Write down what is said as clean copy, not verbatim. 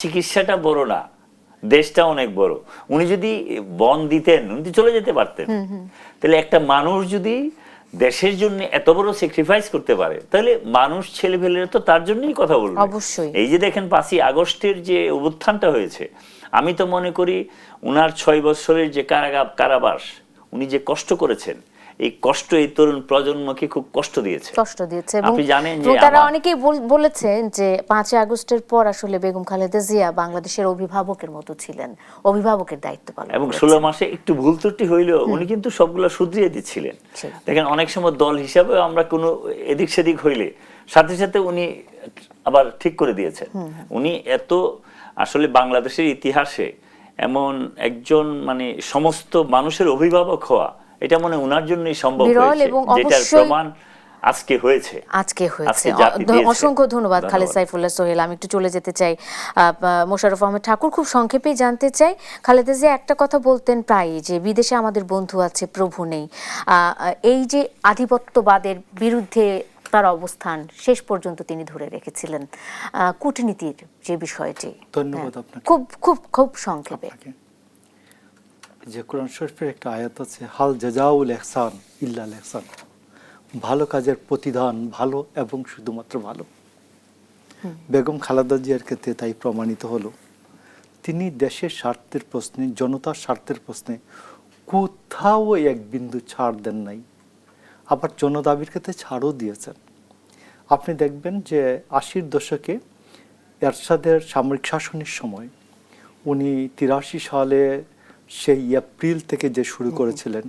চিকিৎসাটা বড় না, দেশটা অনেক বড়। উনি যদি বন দিতেন উনি চলে যেতে পারতেন। তাহলে একটা মানুষ যদি দেশের জন্য এত বড় স্যাক্রিফাইস করতে পারে তাহলে মানুষ ছেলেপেলেরা তো তার জন্যই কথা বলবে। অবশ্যই। এই যে দেখেন 5ই আগস্টের যে অভ্যুত্থানটা হয়েছে, আমি তো মনে করি উনার 6 বছরের যে কারাবাস, উনি যে কষ্ট করেছেন, এই কষ্ট এই তরুণ প্রজন্মকে খুব কষ্ট দিয়েছে। এবং আপনি জানেন যে তারা অনেকেই বলেছেন যে 5ই আগস্টের পর আসলে বেগম খালেদা জিয়া বাংলাদেশের অভিভাবকের মতো ছিলেন, অভিভাবকের দায়িত্ব পালন করেছেন। এবং 16 মাসে একটু ভুল ত্রুটি হইলেও উনি কিন্তু সবগুলো শুধরিয়ে দিচ্ছিলেন। দেখেন অনেক সময় দল হিসাবে আমরা কোনো এদিক সেদিক হইলে সাথে সাথে উনি আবার ঠিক করে দিয়েছেন। উনি এত আসলে বাংলাদেশের ইতিহাসে এমন একজন মানে সমস্ত মানুষের অভিভাবক হওয়া, এটা মনে উনার জন্যই সম্ভব হয়েছে, যেটার প্রমাণ আজকে হয়েছে। অসংখ্য ধন্যবাদ খালেদ সাইফুল্লাহ সোহেল। আমি একটু চলে যেতে চাই মোশাররফ আহমেদ ঠাকুর, খুব সংক্ষেপেই জানতে চাই খালেদা জিয়া একটা কথা বলতেন প্রায়ই যে বিদেশে আমাদের বন্ধু আছে প্রভু নেই। এই যে আধিপত্যবাদের বিরুদ্ধে তার অবস্থান শেষ পর্যন্ত তিনি ধরে রেখেছিলেন, কূটনীতির যে বিষয়টি। ধন্যবাদ আপনাকে। খুব খুব খুব সংক্ষেপে। যে কোরআন শরীফের একটা আয়াত আছে, হাল জাযাউল ইহসান ইল্লাল ইহসান, ভালো কাজের প্রতিদান ভালো এবং শুধুমাত্র ভালো। বেগম খালেদা জিয়ার ক্ষেত্রে তাই প্রমাণিত হলো, তিনি দেশের স্বার্থের প্রশ্নে, জনতার স্বার্থের প্রশ্নে কোথাও এক বিন্দু ছাড় দেন নাই, আবার জনদাবির ক্ষেত্রে ছাড়ও দিয়েছেন। আপনি দেখবেন যে 80-র দশকে এরশাদের সামরিক শাসনের সময় উনি 83 সালে সেই এপ্রিল থেকে যে শুরু করেছিলেন